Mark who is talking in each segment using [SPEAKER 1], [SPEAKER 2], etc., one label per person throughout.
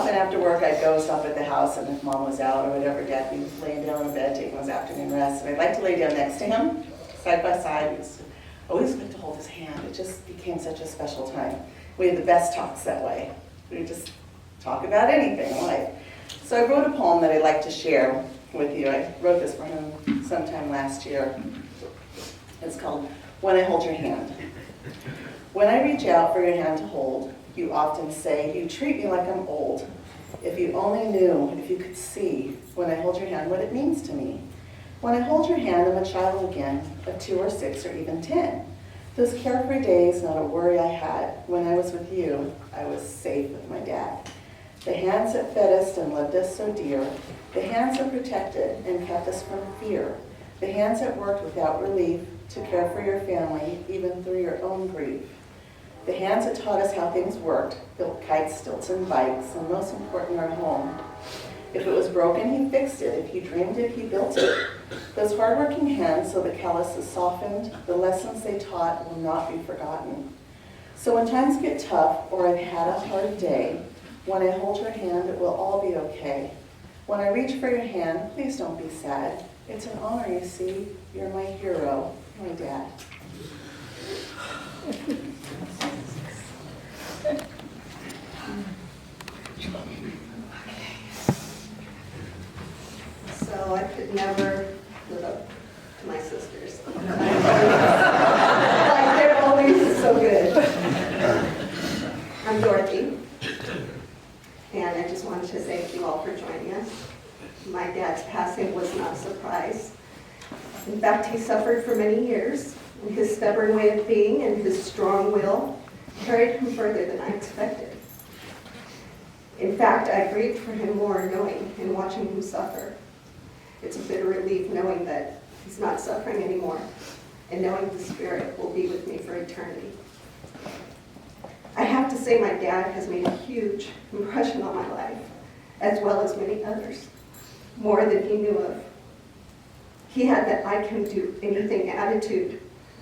[SPEAKER 1] often after work, I'd go stop at the house, and if Mom was out or whatever, Dad would be laying down in bed taking his afternoon rest. And I'd like to lay down next to him, side by side. I always like to hold his hand. It just became such a special time. We had the best talks that way. We would just talk about anything in life. So I wrote a poem that I'd like to share with you. I wrote this for him sometime last year. It's called When I Hold Your Hand. When I reach out for your hand to hold, you often say, you treat me like I'm old. If you only knew, if you could see, when I hold your hand, what it means to me. When I hold your hand, I'm a child again, of 2 or 6 or even 10. Those carefree days, not a worry I had. When I was with you, I was safe with my dad. The hands that fed us and loved us so dear, the hands that protected and kept us from fear, the hands that worked without relief to care for your family, even through your own grief. The hands that taught us how things worked, built kites, stilts, and bikes, and most important, our home. If it was broken, he fixed it. If he dreamed it, he built it. Those hardworking hands, so the calluses softened, the lessons they taught will not be forgotten. So when times get tough, or I've had a hard day, when I hold your hand, it will all be okay. When I reach for your hand, please don't be sad. It's an honor, you see. You're my hero, my dad.
[SPEAKER 2] So I could never live up to my sisters. Like, they're always so good. I'm Dorothy, and I just wanted to thank you all for joining us. My dad's passing was not a surprise. In fact, he suffered for many years, and his stubborn way of being and his strong will carried him further than I expected. In fact, I grieved for him more knowing and watching him suffer. It's a bitter relief knowing that he's not suffering anymore and knowing the Spirit will be with me for eternity. I have to say my dad has made a huge impression on my life, as well as many others, more than he knew of. He had that I can do anything attitude,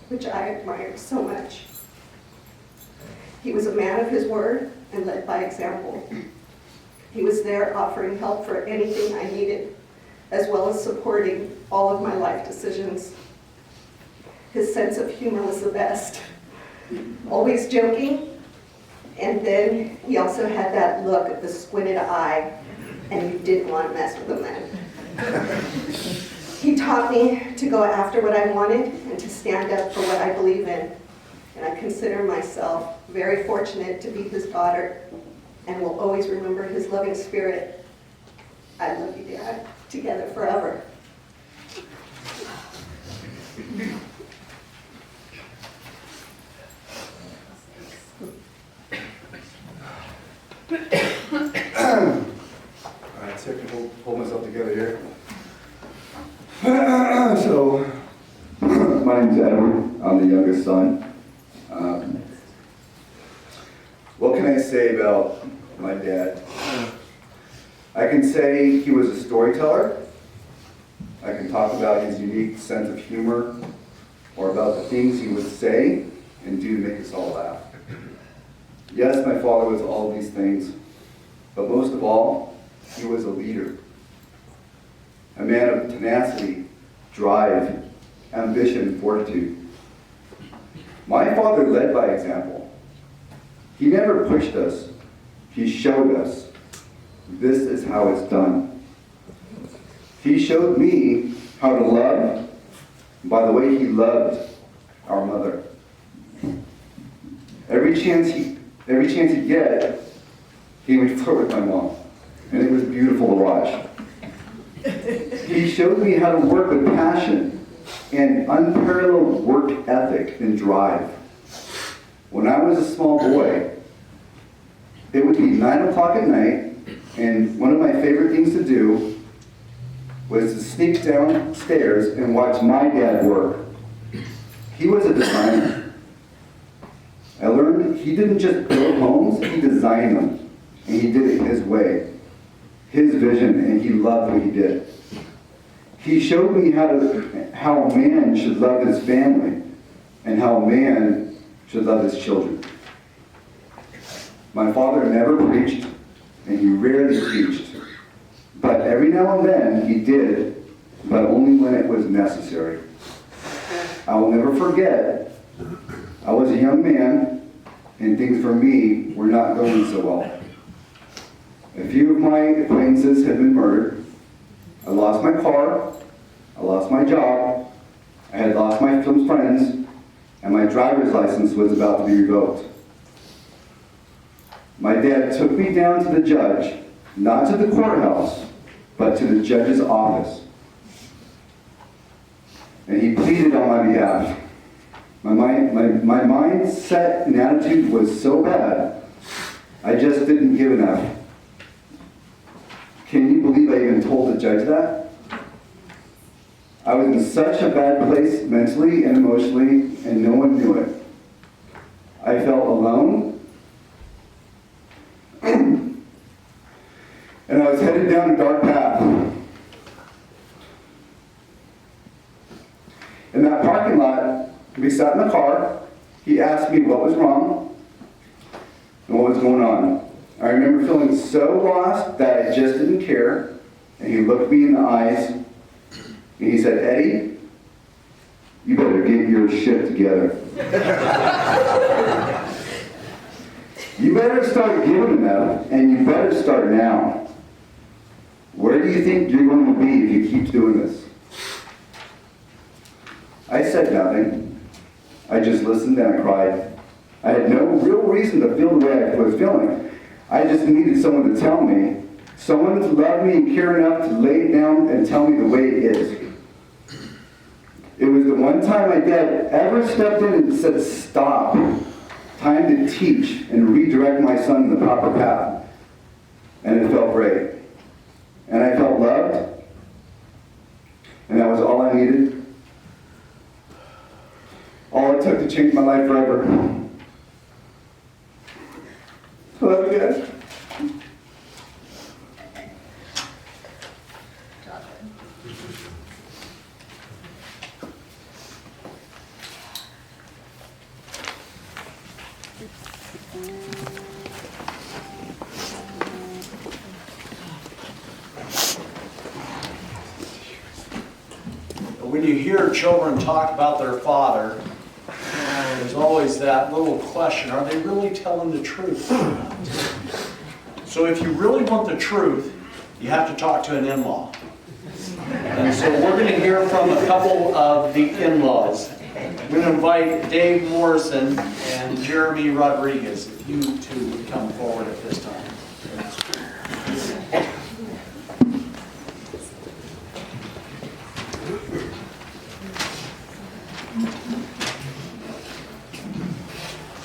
[SPEAKER 2] which I admired so much. He was a man of his word and led by example. He was there offering help for anything I needed, as well as supporting all of my life decisions. His sense of humor was the best, always joking, and then he also had that look of the squinted eye, and you didn't want to mess with him then. He taught me to go after what I wanted and to stand up for what I believe in, and I consider myself very fortunate to be his daughter and will always remember his loving spirit. I love you, Dad. Together forever.
[SPEAKER 3] Alright, so I can hold myself together here. So, my name's Edward. I'm the youngest son. What can I say about my dad? I can say he was a storyteller. I can talk about his unique sense of humor, or about the things he would say and do to make us all laugh. Yes, my father was all these things, but most of all, he was a leader. A man of tenacity, drive, ambition, and fortitude. My father led by example. He never pushed us, he showed us. This is how it's done. He showed me how to love by the way he loved our mother. Every chance he'd get, he would flirt with my mom, and it was beautiful to watch. He showed me how to work with passion and unparalleled work ethic and drive. When I was a small boy, it would be 9 o'clock at night, and one of my favorite things to do was to sneak downstairs and watch my dad work. He was a designer. I learned he didn't just build homes, he designed them. And he did it his way, his vision, and he loved what he did. He showed me how a man should love his family and how a man should love his children. My father never preached, and he rarely preached. But every now and then he did, but only when it was necessary. I will never forget, I was a young man, and things for me were not going so well. A few of my acquaintances had been murdered. I lost my car, I lost my job, I had lost my some friends, and my driver's license was about to be revoked. My dad took me down to the judge, not to the courthouse, but to the judge's office. And he pleaded on my behalf. My mindset and attitude was so bad, I just didn't give enough. Can you believe I even told the judge that? I was in such a bad place mentally and emotionally, and no one knew it. I felt alone, and I was headed down a dark path. In that parking lot, we sat in the car. He asked me what was wrong and what was going on. I remember feeling so lost that I just didn't care, and he looked me in the eyes, and he said, "Eddie, you better get your shit together. You better start giving enough, and you better start now. Where do you think you're going to be if you keep doing this?" I said nothing. I just listened and I cried. I had no real reason to feel the way I was feeling. I just needed someone to tell me, someone to love me and care enough to lay it down and tell me the way it is. It was the one time my dad ever stepped in and said, "Stop. Time to teach and redirect my son in the proper path." And it felt great. And I felt loved. And that was all I needed. All it took to change my life forever. I love you guys.
[SPEAKER 4] When you hear children talk about their father, there's always that little question, are they really telling the truth? So if you really want the truth, you have to talk to an in-law. And so we're going to hear from a couple of the in-laws. I'm going to invite Dave Morrison and Jeremy Rodriguez, if you two would come forward at this time.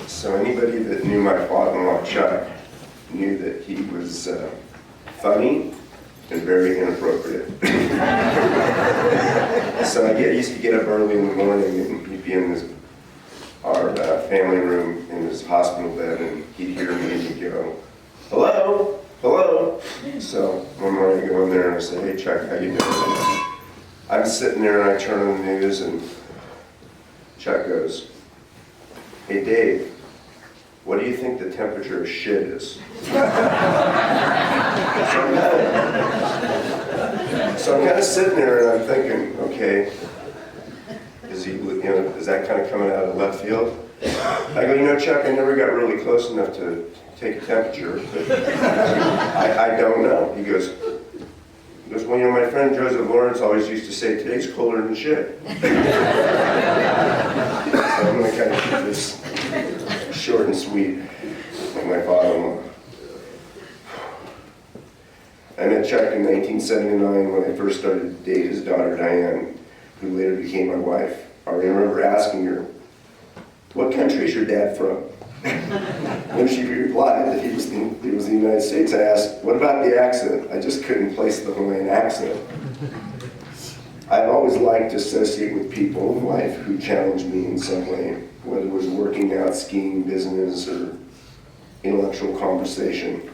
[SPEAKER 5] So anybody that knew my father-in-law Chuck knew that he was funny and very inappropriate. So I used to get up early in the morning and he'd be in our family room in his hospital bed, and he'd hear me and he'd go, "Hello, hello." So one morning I go in there and I say, "Hey Chuck, how you doing?" I'm sitting there and I turn on the news and Chuck goes, "Hey Dave, what do you think the temperature of shit is?" So I'm kind of sitting there and I'm thinking, okay, is that kind of coming out of left field? I go, Chuck, I never got really close enough to take a temperature, but I don't know. He goes, well, my friend Joseph Lawrence always used to say, today's colder than shit. So I'm going to kind of keep this short and sweet, like my father-in-law. I met Chuck in 1979 when I first started to date his daughter Diane, who later became my wife. I remember asking her, "What country is your dad from?" When she replied that he was the United States, I asked, "What about the accent?" I just couldn't place the Hawaiian accent. I've always liked to associate with people in life who challenged me in some way, whether it was working out, skiing, business, or intellectual conversation.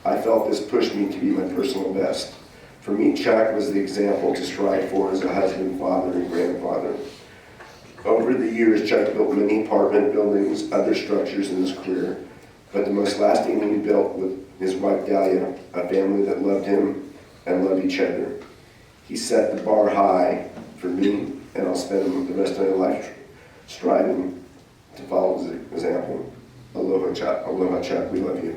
[SPEAKER 5] I felt this pushed me to be my personal best. For me, Chuck was the example to strive for as a husband, father, and grandfather. Over the years, Chuck built many apartment buildings, other structures in his career. but the most lasting thing he built with his wife Dahlia, a family that loved him and loved each other. He set the bar high for me, and I'll spend the rest of my life striving to follow his example. Aloha, Chuck. Aloha, Chuck. We love you.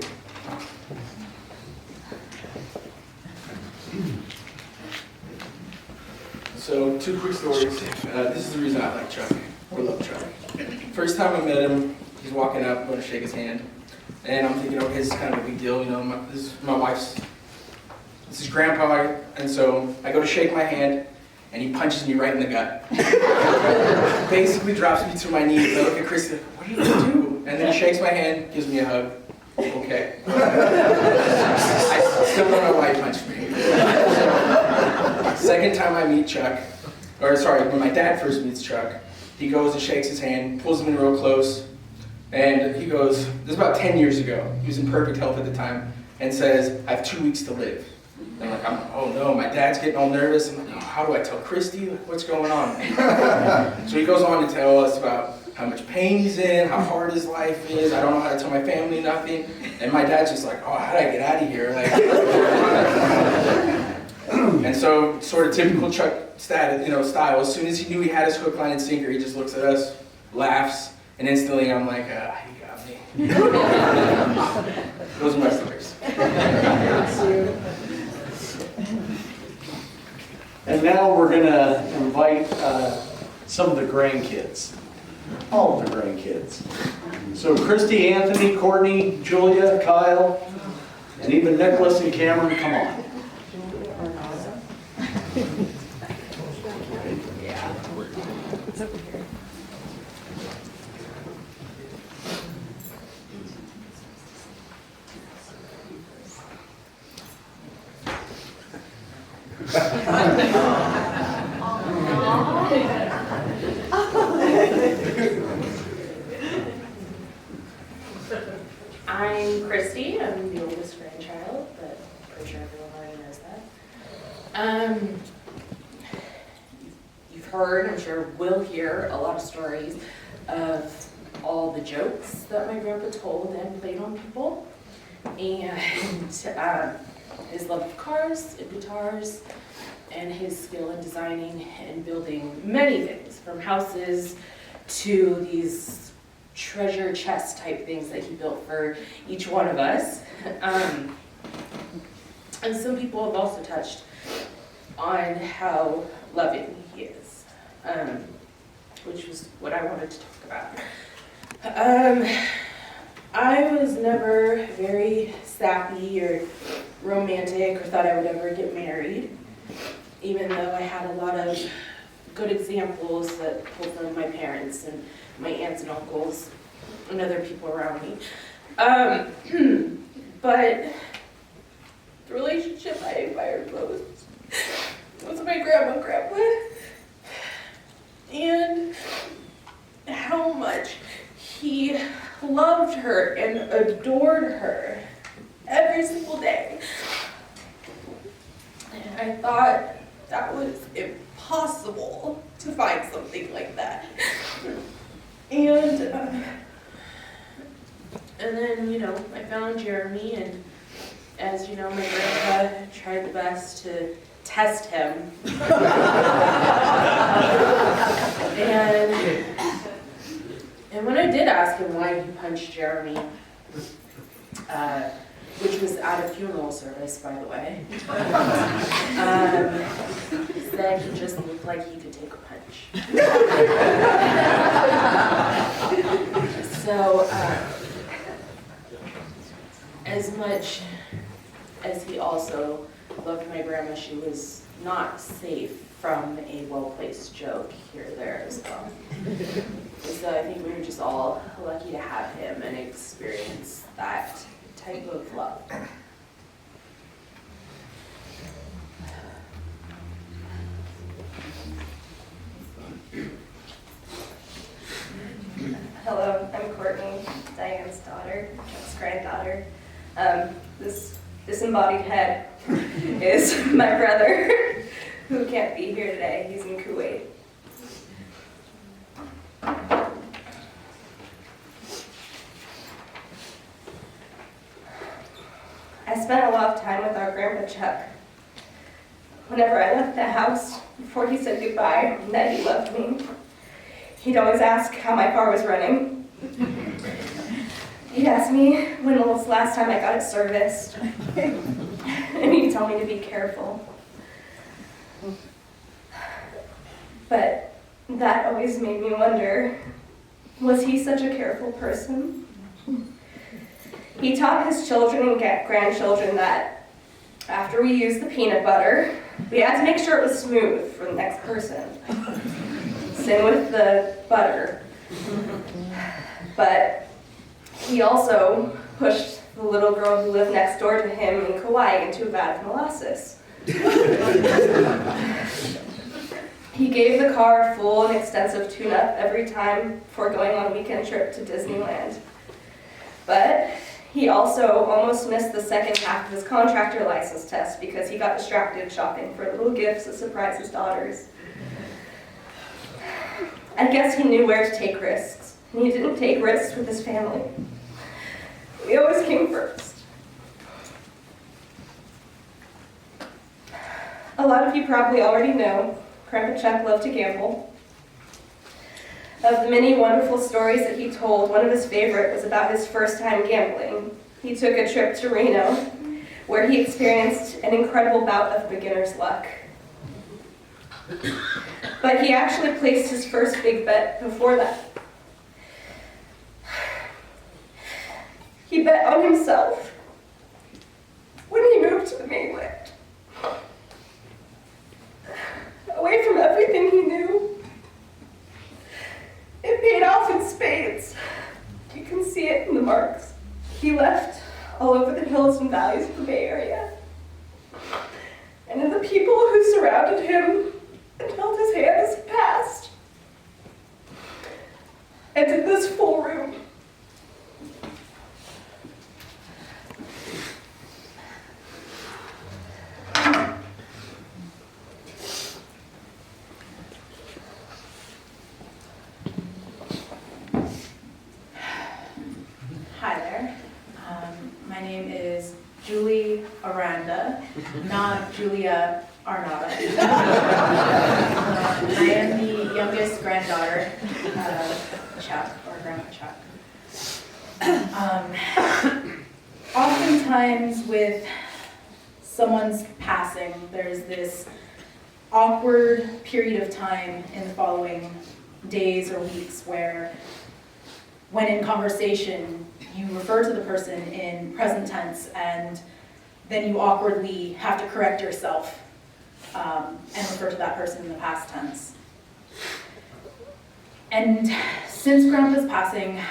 [SPEAKER 6] So, 2 quick stories. This is the reason I like Chuck, or love Chuck. First time I met him, he's walking up, I'm going to shake his hand. And I'm thinking, okay, this is kind of a big deal, you know, this is my wife's, this is grandpa. And so I go to shake my hand, and he punches me right in the gut. Basically drops me to my knees. I look at Chris, what did I do? And then he shakes my hand, gives me a hug. Okay. I still don't know why he punched me. Second time I meet Chuck, or sorry, when my dad first meets Chuck, he goes and shakes his hand, pulls him in real close, and he goes, this is about 10 years ago, he was in perfect health at the time, and says, I have 2 weeks to live. And I'm like, oh no, my dad's getting all nervous. I'm like, oh, how do I tell Christy? Like, what's going on? So he goes on to tell us about how much pain he's in, how hard his life is. I don't know how to tell my family nothing. And my dad's just like, oh, how did I get out of here? Like, and so, sort of typical Chuck style, as soon as he knew he had his hook, line, and sinker, he just looks at us, laughs, and instantly I'm like, he got me. Those are my stories.
[SPEAKER 4] And now we're going to invite some of the grandkids, all of the grandkids. So Christy, Anthony, Courtney, Julia, Kyle, and even Nicholas and Cameron, come on.
[SPEAKER 7] I'm Christy. I'm the oldest grandchild, but I'm pretty sure everyone already knows that. You've heard, I'm sure will hear, a lot of stories of all the jokes that my grandpa told and played on people, and his love of cars and guitars, and his skill in designing and building many things, from houses to these treasure chest type things that he built for each one of us. And some people have also touched on how loving he is, which was what I wanted to talk about. I was never very sappy or romantic or thought I would ever get married, even though I had a lot of good examples that pulled from my parents and my aunts and uncles and other people around me. But the relationship I admired most was my grandma and grandpa, and how much he loved her and adored her every single day. And I thought that was impossible to find something like that. And then, I found Jeremy, and as you know, my grandpa tried the best to test him. And when I did ask him why he punched Jeremy, which was at a funeral service, by the way, he said he just looked like he could take a punch. So, as much as he also loved my grandma, she was not safe from a well-placed joke here or there as well. So I think we were just all lucky to have him and experience that type of love.
[SPEAKER 8] Hello, I'm Courtney, Diane's daughter, Chuck's granddaughter. This disembodied head is my brother, who can't be here today. He's in Kuwait. spent a lot of time with our Grandpa Chuck. Whenever I left the house, before he said goodbye and that he loved me, he'd always ask how my car was running. He'd ask me when was the last time I got it serviced. And he'd tell me to be careful. But that always made me wonder, was he such a careful person? He taught his children and grandchildren that after we used the peanut butter, we had to make sure it was smooth for the next person. Same with the butter. But he also pushed the little girl who lived next door to him in Kauai into a vat of molasses. He gave the car a full and extensive tune-up every time before going on a weekend trip to Disneyland. But he also almost missed the second half of his contractor license test because he got distracted shopping for little gifts to surprise his daughters. I guess he knew where to take risks, and he didn't take risks with his family. We always came first. A lot of you probably already know Grandpa Chuck loved to gamble. Of the many wonderful stories that he told, one of his favorite was about his first time gambling. He took a trip to Reno, where he experienced an incredible bout of beginner's luck. But he actually placed his first big bet before that. He bet on himself when he moved to the mainland. Away from everything he knew. It paid off in spades. You can see it in the marks he left all over the hills and valleys of the Bay Area. And in the people who surrounded him and held his hand as he passed. And in this full room.
[SPEAKER 9] Hi there. My name is Julie Aranda, not Julia Arnada. I am the youngest granddaughter of Chuck, or Grandpa Chuck. Oftentimes with someone's passing, there's this awkward period of time in the following days or weeks where when in conversation, you refer to the person in present tense and then you awkwardly have to correct yourself and refer to that person in the past tense. And since Grandpa's passing,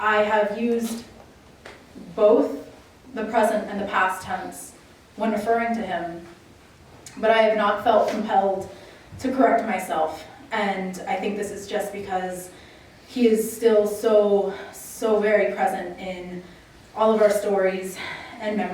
[SPEAKER 9] I have used both the present and the past tense when referring to him, but I have not felt compelled to correct myself. And I think this is just because he is still so very present in all of our stories and memories.